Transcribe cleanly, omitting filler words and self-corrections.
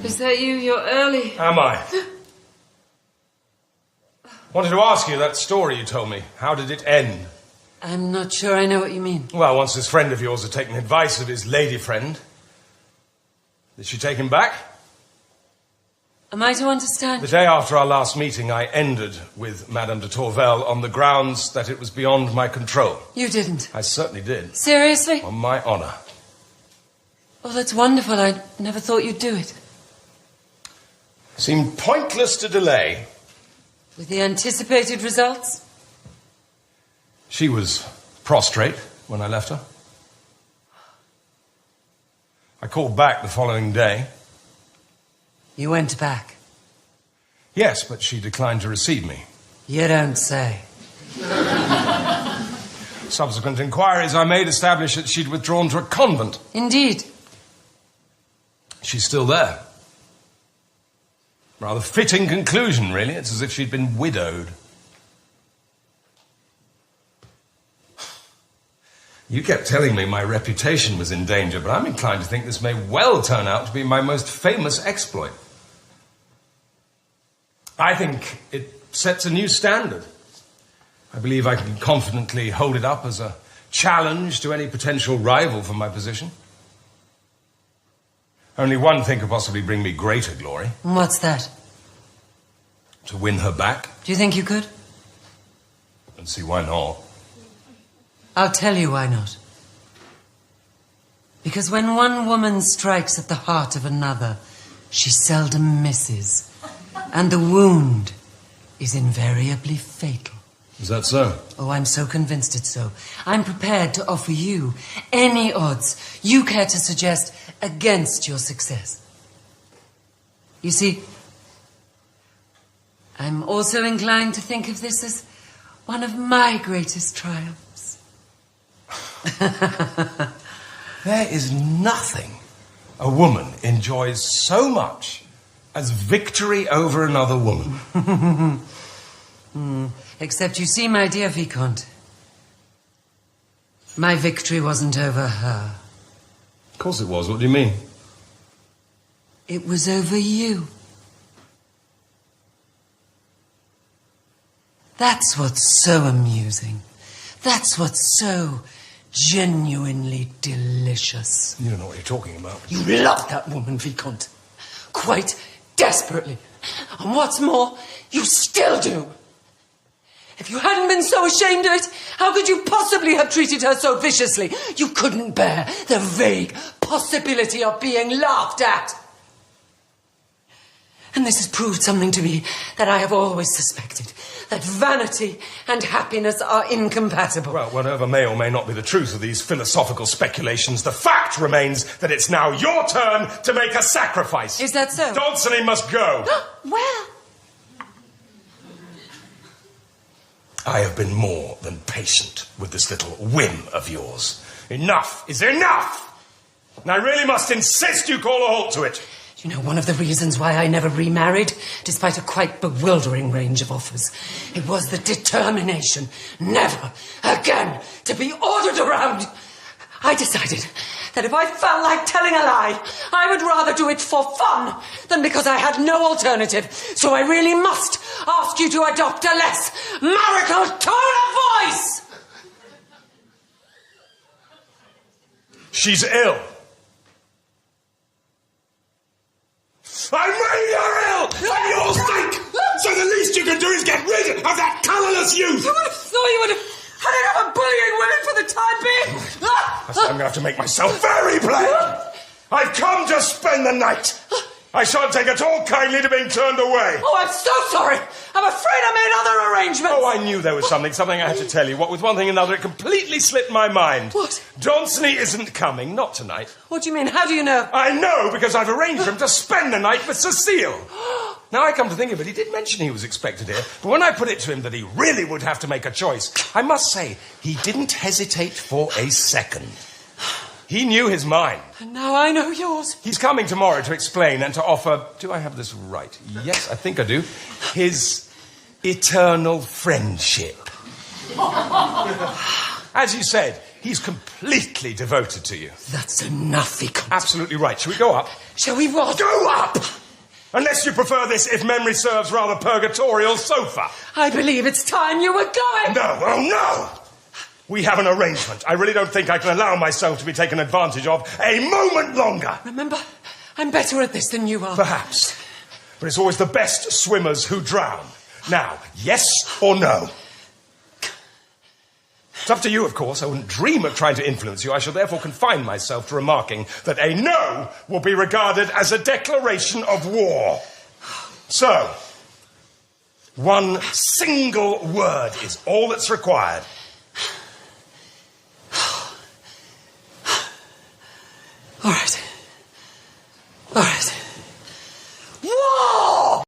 Is that you? You're early. Am I? Wanted to ask you that story you told me. How did it end? I'm not sure I know what you mean. Well, once this friend of yours had taken advice of his lady friend, did she take him back? Am I to understand? The day after our last meeting, I ended with Madame de Tourvel on the grounds that it was beyond my control. You didn't? I certainly did. Seriously? On my honour. Oh, that's wonderful. I never thought you'd do it. Seemed pointless to delay. With the anticipated results? She was prostrate when I left her. I called back the following day. You went back? Yes, but she declined to receive me. You don't say. Subsequent inquiries I made established that she'd withdrawn to a convent. Indeed. She's still there. Rather fitting conclusion, really. It's as if she'd been widowed. You kept telling me my reputation was in danger, but I'm inclined to think this may well turn out to be my most famous exploit. I think it sets a new standard. I believe I can confidently hold it up as a challenge to any potential rival for my position. Only one thing could possibly bring me greater glory. And what's that? To win her back. Do you think you could? And see why not. I'll tell you why not. Because when one woman strikes at the heart of another, she seldom misses. And the wound is invariably fatal. Is that so? Oh, I'm so convinced it's so. I'm prepared to offer you any odds you care to suggest against your success. You see, I'm also inclined to think of this as one of my greatest triumphs. There is nothing a woman enjoys so much as victory over another woman. Except you see, my dear Vicomte, my victory wasn't over her. Of course it was. What do you mean? It was over you. That's what's so amusing. That's what's so genuinely delicious. You don't know what you're talking about. You love that woman, Vicomte. Quite desperately. And what's more, you still do. If you hadn't been so ashamed of it, how could you possibly have treated her so viciously? You couldn't bear the vague possibility of being laughed at. And this has proved something to me that I have always suspected, that vanity and happiness are incompatible. Well, whatever may or may not be the truth of these philosophical speculations, the fact remains that it's now your turn to make a sacrifice. Is that so? Dodson must go. Well... I have been more than patient with this little whim of yours. Enough is enough! And I really must insist you call a halt to it. You know, one of the reasons why I never remarried, despite a quite bewildering range of offers, it was the determination never again to be ordered around. I decided that if I felt like telling a lie, I would rather do it for fun than because I had no alternative. So I really must ask you to adopt a less marital tone of voice. She's ill. I made her ill for your sake! So the least you can do is get rid of that colourless youth! I would have thought you would have had enough of bullying women for the time being. I'm going to have to make myself very plain. I've come to spend the night. I shan't take at all kindly to being turned away. Oh, I'm so sorry. I'm afraid I made other arrangements. Oh, I knew there was something I had to tell you. What with one thing and another, it completely slipped my mind. What? Dauncey isn't coming, not tonight. What do you mean? How do you know? I know, because I've arranged for him to spend the night with Cecile. Now I come to think of it, he did mention he was expected here, but when I put it to him that he really would have to make a choice, I must say, he didn't hesitate for a second. He knew his mind. And now I know yours. He's coming tomorrow to explain and to offer, do I have this right? Yes, I think I do. His eternal friendship. As you said, He's completely devoted to you. That's enough, Vicomte. Absolutely right. Shall we go up? Shall we what? Go up! Unless you prefer this, if memory serves, rather purgatorial sofa. I believe it's time you were going. No, oh no! We have an arrangement. I really don't think I can allow myself to be taken advantage of a moment longer. Remember, I'm better at this than you are. Perhaps. But it's always the best swimmers who drown. Now, yes or no? It's up to you, of course. I wouldn't dream of trying to influence you. I shall therefore confine myself to remarking that a no will be regarded as a declaration of war. So, one single word is all that's required. All right.